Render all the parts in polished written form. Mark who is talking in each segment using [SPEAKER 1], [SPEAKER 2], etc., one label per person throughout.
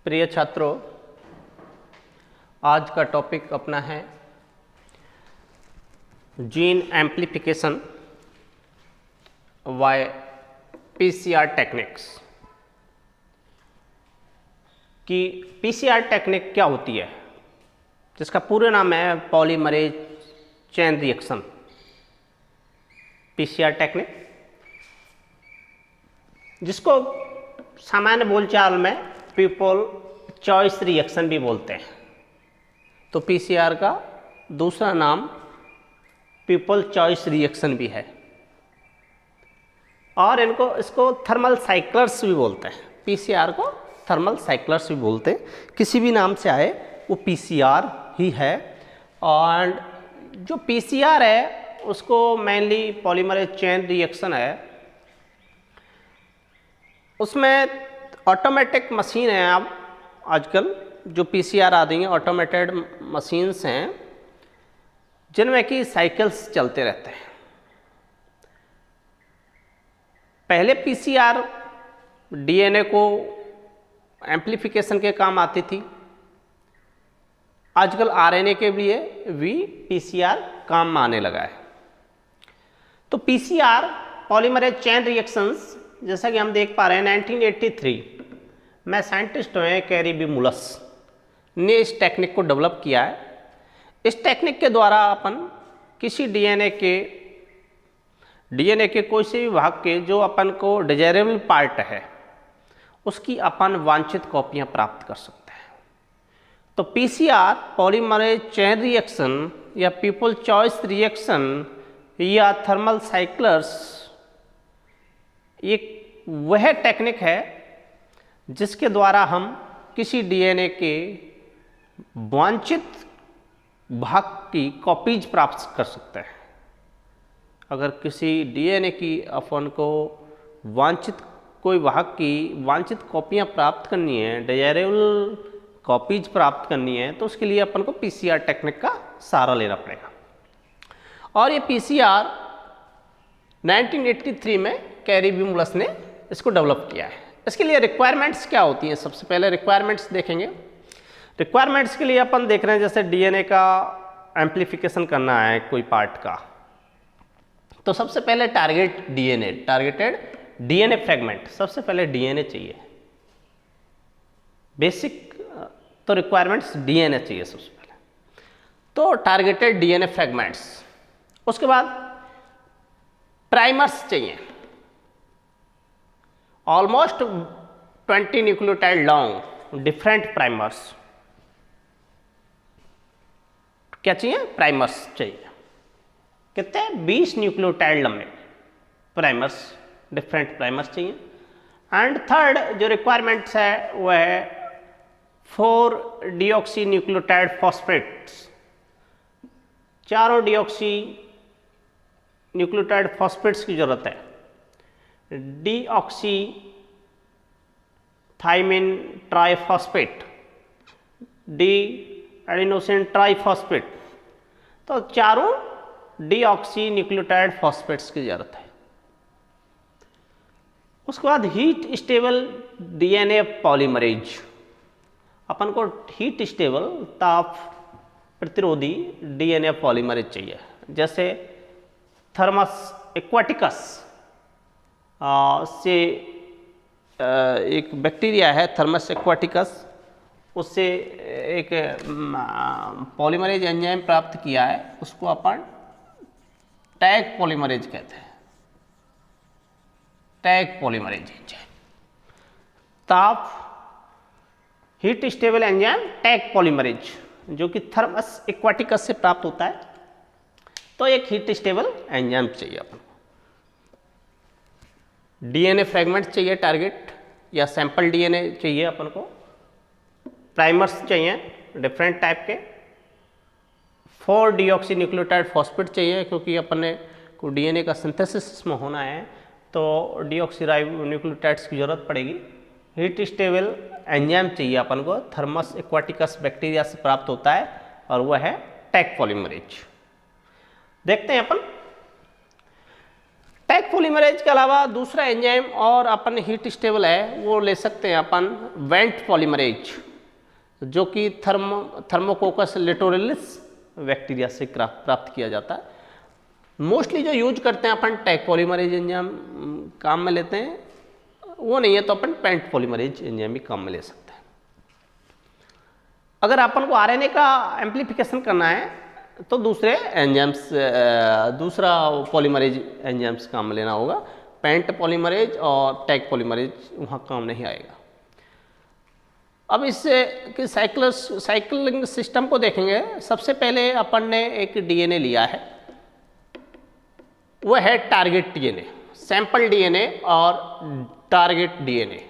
[SPEAKER 1] प्रिय छात्रों, आज का टॉपिक अपना है gene amplification by PCR techniques. कि पीसीआर टेक्निक क्या होती है, जिसका पूरा नाम है polymerase chain reaction. PCR technique, जिसको सामान्य बोलचाल में पीपल चॉइस रिएक्शन भी बोलते हैं। तो पीसीआर का दूसरा नाम पीपल चॉइस रिएक्शन भी है, और इसको थर्मल साइक्लर्स भी बोलते हैं। पीसीआर को थर्मल साइक्लर्स भी बोलते हैं, किसी भी नाम से आए वो पीसीआर ही है। और जो पीसीआर है उसको मेनली पॉलीमरेज चेन रिएक्शन है, उसमें ऑटोमेटिक मशीन है। अब आजकल जो पीसीआर आ रही हैं ऑटोमेटेड मशीन्स हैं, जिनमें कि साइकिल्स चलते रहते हैं। पहले पीसीआर डीएनए को एम्प्लीफिकेशन के काम आती थी, आजकल आरएनए के लिए भी पीसीआर काम में आने लगा है। तो पीसीआर पॉलीमरेज चेन रिएक्शंस, जैसा कि हम देख पा रहे हैं 1983 में साइंटिस्ट हुए कैरी बी मुलस ने इस टेक्निक को डेवलप किया है। इस टेक्निक के द्वारा अपन किसी डीएनए के कोई से भी भाग के जो अपन को डिजायरेबल पार्ट है उसकी अपन वांछित कॉपियां प्राप्त कर सकते हैं। तो पीसीआर पॉलीमरेज चेन रिएक्शन या पीपल चॉइस रिएक्शन या थर्मल साइक्लर्स एक वह टेक्निक है जिसके द्वारा हम किसी डीएनए के वांछित भाग की कॉपीज प्राप्त कर सकते हैं। अगर किसी डीएनए की अपन को वांछित कोई भाग की वांछित कॉपियां प्राप्त करनी है, डिजायरेबल कॉपीज प्राप्त करनी है, तो उसके लिए अपन को पीसीआर टेक्निक का सहारा लेना पड़ेगा। और ये पीसीआर 1983 में कैरी बी मुलस ने इसको डेवलप किया है। इसके लिए रिक्वायरमेंट्स क्या होती हैं, सबसे पहले रिक्वायरमेंट्स देखेंगे। रिक्वायरमेंट्स के लिए अपन देख रहे हैं, जैसे डीएनए का एम्प्लीफिकेशन करना है कोई पार्ट का, तो सबसे पहले टारगेटेड डीएनए फ्रेगमेंट, सबसे पहले डीएनए चाहिए। बेसिक तो रिक्वायरमेंट्स डीएनए चाहिए सबसे पहले, तो टारगेटेड डीएनए फ्रेगमेंट्स। उसके बाद प्राइमर्स चाहिए, almost 20 nucleotide long different primers. क्या चाहिए? प्राइमर्स चाहिए। कितने? 20 न्यूक्लियोटाइड लंबे प्राइमर्स, डिफरेंट प्राइमर्स चाहिए। एंड थर्ड जो रिक्वायरमेंट्स है वह है 4 डीऑक्सी न्यूक्लियोटाइड फॉस्फेट्स। चारों डीऑक्सी न्यूक्लियोटाइड फॉस्फेट्स की जरूरत है। Deoxy thymine triphosphate, D adenosine triphosphate, तो चारों डीऑक्सी न्यूक्लियोटाइड फॉस्फेट्स की जरूरत है। उसके बाद हीट स्टेबल डीएनए पॉलीमरेज, अपन को हीट स्टेबल ताप प्रतिरोधी डीएनए पॉलीमरेज चाहिए। जैसे थर्मस एक्वाटिकस से एक बैक्टीरिया है थर्मस एक्वाटिकस, उससे एक पॉलीमरेज एंजाइम प्राप्त किया है, उसको अपन टैग पॉलीमरेज कहते हैं। टैग पॉलीमरेज एंजाइम, ताप heat stable enzyme tag polymerase, जो कि थर्मस एक्वाटिकस से प्राप्त होता है। तो एक हीट स्टेबल एंजाइम चाहिए अपन को। डीएनए फ्रेगमेंट चाहिए टारगेट, या सैंपल डीएनए चाहिए अपन को। प्राइमर्स चाहिए डिफरेंट टाइप के। 4 डीऑक्सी न्यूक्लियोटाइड फॉस्फेट चाहिए, क्योंकि अपन को डीएनए का सिंथेसिस में होना है तो डीऑक्सी न्यूक्लियोटाइड्स की जरूरत पड़ेगी। हीट स्टेबल एंजाइम चाहिए अपन को, थर्मस एक्वाटिकस बैक्टीरिया से प्राप्त होता है, और वह है टैग पॉलीमरेज। देखते हैं अपन टैग पॉलीमरेज के अलावा दूसरा एंजाइम और अपन हीट स्टेबल है वो ले सकते हैं अपन वेंट पॉलीमरेज, जो कि थर्मोकोकस लिटोरलिस बैक्टीरिया से प्राप्त किया जाता है। मोस्टली जो यूज करते हैं अपन टैग पॉलीमरेज एंजाइम काम में लेते हैं, वो नहीं है तो अपन पेंट पॉलीमरेज एंजाइम भी काम में ले सकते हैं। अगर अपन को आरएनए का एम्प्लीफिकेशन करना है तो दूसरे एंजाइम्स, दूसरा पॉलीमरेज एंजाइम्स काम में लेना होगा। पेंट पॉलीमरेज और टैग पॉलीमरेज वहाँ काम नहीं आएगा। अब इससे कि साइक्लिंग सिस्टम को देखेंगे। सबसे पहले अपन ने एक डीएनए लिया है, वो है टारगेट डीएनए, सैंपल डीएनए और टारगेट डीएनए।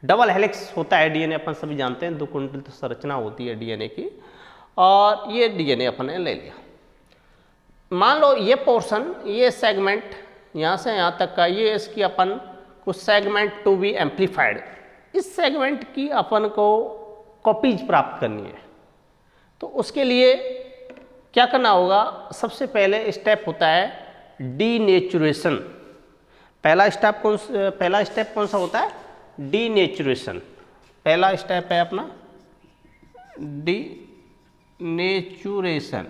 [SPEAKER 1] डबल हेलिक्स होता है डीएनए, अपन सभी जानते हैं, 2 कुंडलित संरचना होती है डीएनए की, और ये डीएनए अपन ने ले लिया। मान लो ये पोर्शन, ये सेगमेंट यहाँ से यहाँ तक का, ये इसकी अपन कुछ सेगमेंट टू बी एम्प्लीफाइड, इस सेगमेंट की अपन को कॉपीज प्राप्त करनी है। तो उसके लिए क्या करना होगा, सबसे पहले स्टेप होता है डीनेचुरेशन। पहला स्टेप कौन सा होता है, डीनेचुरेशन। पहला स्टेप है अपना डीनेचुरेशन।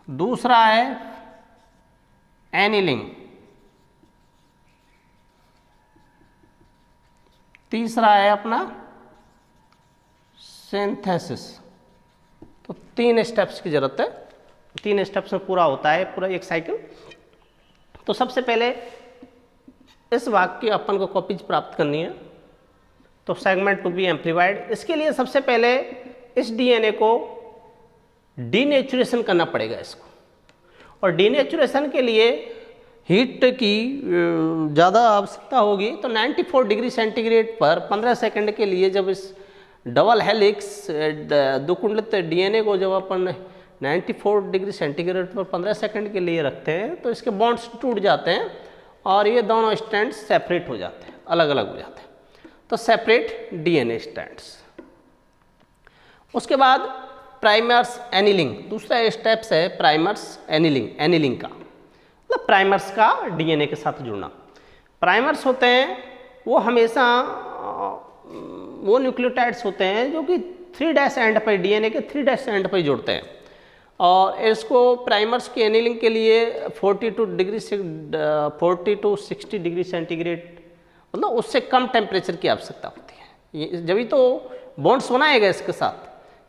[SPEAKER 1] दूसरा है एनिलिंग। तीसरा है अपना सिंथेसिस। तो 3 स्टेप्स की जरूरत है, 3 स्टेप्स में पूरा होता है पूरा एक साइकिल। तो सबसे पहले इस भाग की अपन को कॉपीज प्राप्त करनी है, तो सेगमेंट टू बी एम्प्लीफाइड। इसके लिए सबसे पहले इस डीएनए को डीनेचुरेशन करना पड़ेगा इसको, और डीनेचुरेशन के लिए हीट की ज़्यादा आवश्यकता होगी। तो 94 डिग्री सेंटीग्रेड पर 15 सेकंड के लिए जब इस डबल हेलिक्स 2 कुंडलित डीएनए को जब अपन 94 डिग्री सेंटीग्रेड पर 15 सेकंड के लिए रखते हैं तो इसके बॉन्ड्स टूट जाते हैं और ये दोनों स्ट्रैंड्स सेपरेट हो जाते हैं, अलग अलग हो जाते हैं। तो सेपरेट डीएनए स्ट्रैंड्स। उसके बाद प्राइमर्स एनिलिंग, दूसरा स्टेप्स है प्राइमर्स एनिलिंग। एनिलिंग का मतलब प्राइमर्स का डीएनए के साथ जुड़ना। प्राइमर्स होते हैं वो हमेशा वो न्यूक्लियोटाइड्स होते हैं जो कि 3' एंड पर, डीएनए के 3' एंड पर जुड़ते हैं, और इसको प्राइमर्स की एनिलिंग के लिए 40 to 60 डिग्री सेंटीग्रेड, मतलब उससे कम टेम्परेचर की आवश्यकता होती है। जब ही तो बॉन्ड्स बनाएगा इसके साथ,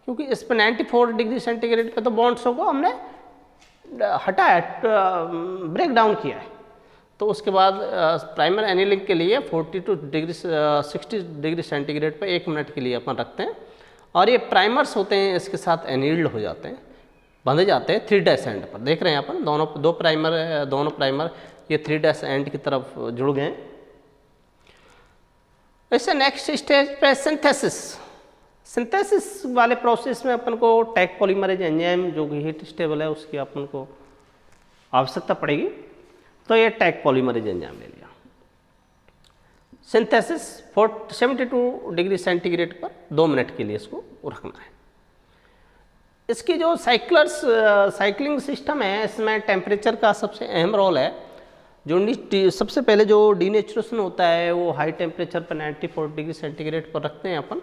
[SPEAKER 1] क्योंकि इस पर 94 डिग्री सेंटीग्रेड पे तो बॉन्ड्सों को हमने हटाया, ब्रेक डाउन किया है। तो उसके बाद प्राइमर एनिलिंग के लिए 60 डिग्री सेंटीग्रेड पे 1 मिनट के लिए अपन रखते हैं, और ये प्राइमर्स होते हैं इसके साथ एनिल्ड हो जाते हैं, बंधे जाते हैं 3' एंड पर। देख रहे हैं अपन दोनों प्राइमर ये 3' एंड की तरफ जुड़ गए। इससे नेक्स्ट स्टेज पे सिंथेसिस वाले प्रोसेस में अपन को टैग पॉलीमरेज एंजाइम जो कि हीट स्टेबल है उसकी अपन को आवश्यकता पड़ेगी। तो ये टैग पॉलीमरेज एंजाइम ले लिया। सिंथेसिस 72 डिग्री सेंटीग्रेड पर 2 मिनट के लिए इसको रखना है। इसकी जो साइक्लिंग सिस्टम है इसमें टेम्परेचर का सबसे अहम रोल है। जो सबसे पहले जो डीनेचुरेशन होता है वो हाई टेम्परेचर पर 94 डिग्री सेंटीग्रेड पर रखते हैं अपन।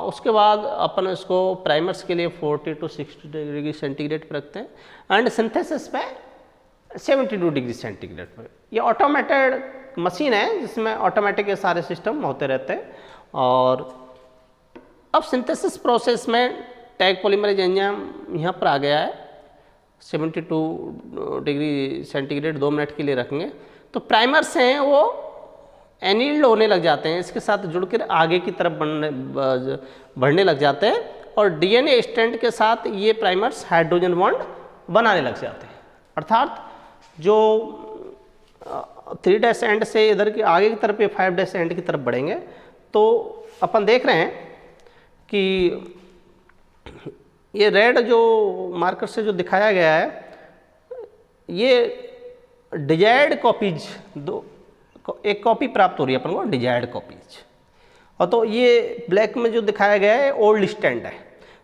[SPEAKER 1] उसके बाद अपन इसको प्राइमर्स के लिए 40 to 60 डिग्री सेंटीग्रेड पर रखते हैं एंड सिंथेसिस पे 72 डिग्री सेंटीग्रेड पर। ये ऑटोमेटेड मशीन है जिसमें ऑटोमेटिक ये सारे सिस्टम होते रहते हैं। और अब सिंथेसिस प्रोसेस में टैग पॉलीमरेज एंजाइम यहाँ पर आ गया है, 72 डिग्री सेंटीग्रेड 2 मिनट के लिए रखेंगे। तो प्राइमर्स हैं वो एनिल्ड होने लग जाते हैं, इसके साथ जुड़कर आगे की तरफ बढ़ने लग जाते हैं, और डीएनए स्ट्रैंड के साथ ये प्राइमर्स हाइड्रोजन बॉन्ड बनाने लग जाते हैं। अर्थात जो 3' एंड से इधर की आगे की तरफ ये 5' एंड की तरफ बढ़ेंगे। तो अपन देख रहे हैं कि ये रेड जो मार्कर से जो दिखाया गया है ये डिजायर्ड कॉपीज, एक कॉपी प्राप्त हो रही है अपन को डिजायर्ड कॉपीज। और तो ये ब्लैक में जो दिखाया गया है ओल्ड स्टैंड है।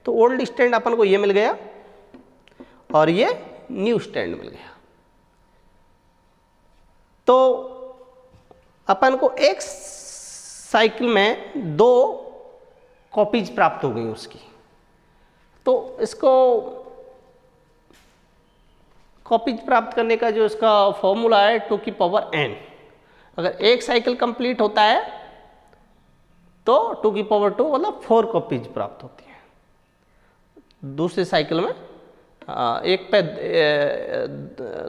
[SPEAKER 1] तो ओल्ड स्टैंड अपन को ये मिल गया और ये न्यू स्टैंड मिल गया। तो अपन को एक साइकिल में 2 कॉपीज प्राप्त हो गई उसकी। तो इसको कॉपीज प्राप्त करने का जो इसका फॉर्मूला है 2 की पावर n। अगर एक साइकिल कंप्लीट होता है तो 2 की पावर 2 मतलब 4 कॉपीज प्राप्त होती है। दूसरे साइकिल में एक पे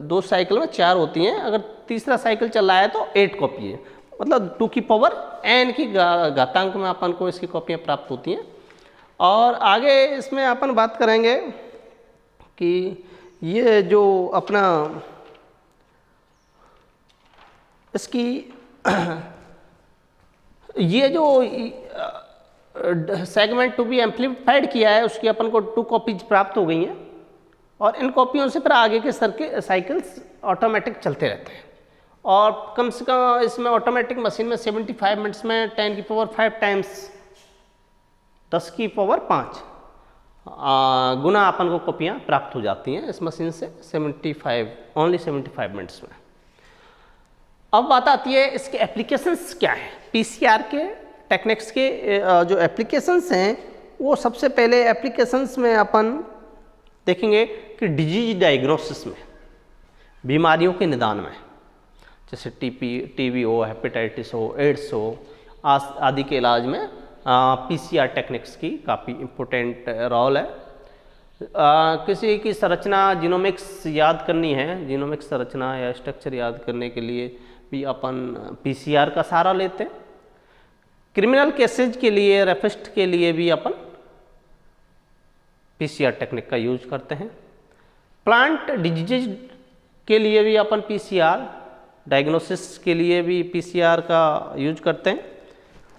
[SPEAKER 1] 2 साइकिल में 4 होती हैं, अगर तीसरा साइकिल चल रहा है तो 8 कॉपी है, मतलब 2 की पावर n की घातांक में अपन को इसकी कॉपियाँ प्राप्त होती हैं। और आगे इसमें अपन बात करेंगे कि ये जो अपना इसकी ये जो सेगमेंट टू बी एम्पलीफाइड किया है उसकी अपन को 2 कॉपीज प्राप्त हो गई हैं, और इन कॉपियों से फिर आगे के साइकिल्स ऑटोमेटिक चलते रहते हैं। और कम से कम इसमें ऑटोमेटिक मशीन में 75 मिनट्स में 10 की पावर 5 टाइम्स 10 की पावर 5 गुना अपन को कॉपियाँ प्राप्त हो जाती हैं इस मशीन से ओनली 75 मिनट्स में। अब बात आती है इसके एप्लीकेशंस क्या है। पीसीआर के टेक्निक्स के जो एप्लीकेशंस हैं वो सबसे पहले एप्लीकेशंस में अपन देखेंगे कि डिजीज डायग्नोसिस में, बीमारियों के निदान में, जैसे टीबी हो, हेपेटाइटिस हो, एड्स हो आदि के इलाज में पीसीआर टेक्निक्स की काफ़ी इम्पोर्टेंट रोल है। किसी की संरचना जीनोमिक्स याद करनी है, जीनोमिक्स संरचना या स्ट्रक्चर याद करने के लिए भी अपन पीसीआर का सहारा लेते हैं। क्रिमिनल केसेज के लिए, रेपिस्ट के लिए भी अपन पीसीआर टेक्निक का यूज करते हैं। प्लांट डिजीज के लिए भी अपन पीसीआर, डायग्नोसिस के लिए भी पीसीआर का यूज करते हैं।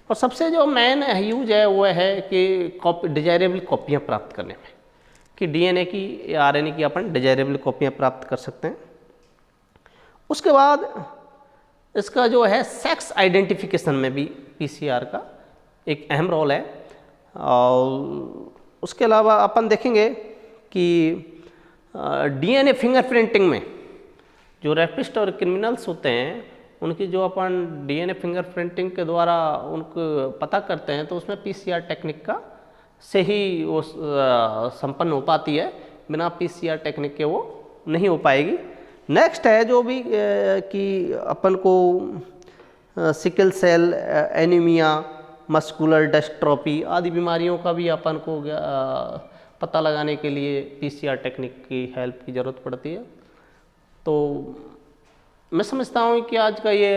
[SPEAKER 1] और सबसे जो मेन यूज है वो है कि डिजायरेबल कॉपियाँ प्राप्त करने में, कि डीएनए की या आरएनए की अपन डिजायरेबल कॉपियाँ प्राप्त कर सकते हैं। उसके बाद इसका जो है सेक्स आइडेंटिफिकेशन में भी पीसीआर का एक अहम रोल है। और उसके अलावा अपन देखेंगे कि डीएनए फिंगरप्रिंटिंग में जो रेपिस्ट और क्रिमिनल्स होते हैं उनकी जो अपन डीएनए फिंगरप्रिंटिंग के द्वारा उनको पता करते हैं, तो उसमें पीसीआर टेक्निक का से ही वो संपन्न हो पाती है, बिना पीसीआर टेक्निक के वो नहीं हो पाएगी। नेक्स्ट है जो भी कि अपन को sickle cell anaemia, muscular dystrophy आदि बीमारियों का भी अपन को पता लगाने के लिए पीसीआर टेक्निक की हेल्प की ज़रूरत पड़ती है। तो मैं समझता हूँ कि आज का ये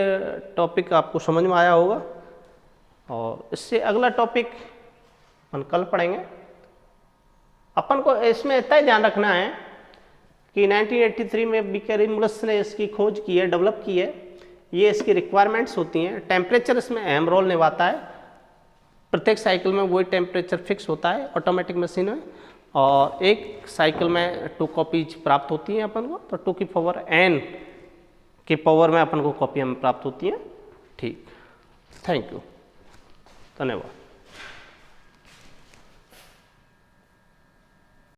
[SPEAKER 1] टॉपिक आपको समझ में आया होगा, और इससे अगला टॉपिक अपन कल पढ़ेंगे। अपन को इसमें इतना ही ध्यान रखना है कि 1983 में बीकेरिमुलस ने इसकी खोज की है, डेवलप की है। ये इसकी रिक्वायरमेंट्स होती हैं। टेम्परेचर इसमें अहम रोल निभाता है। प्रत्येक साइकिल में वही टेम्परेचर फिक्स होता है ऑटोमेटिक मशीन में, और एक साइकिल में 2 कॉपीज प्राप्त होती हैं अपन को, तो 2 की पावर n के पावर में अपन को कॉपियाँ प्राप्त होती हैं। ठीक, थैंक यू, धन्यवाद।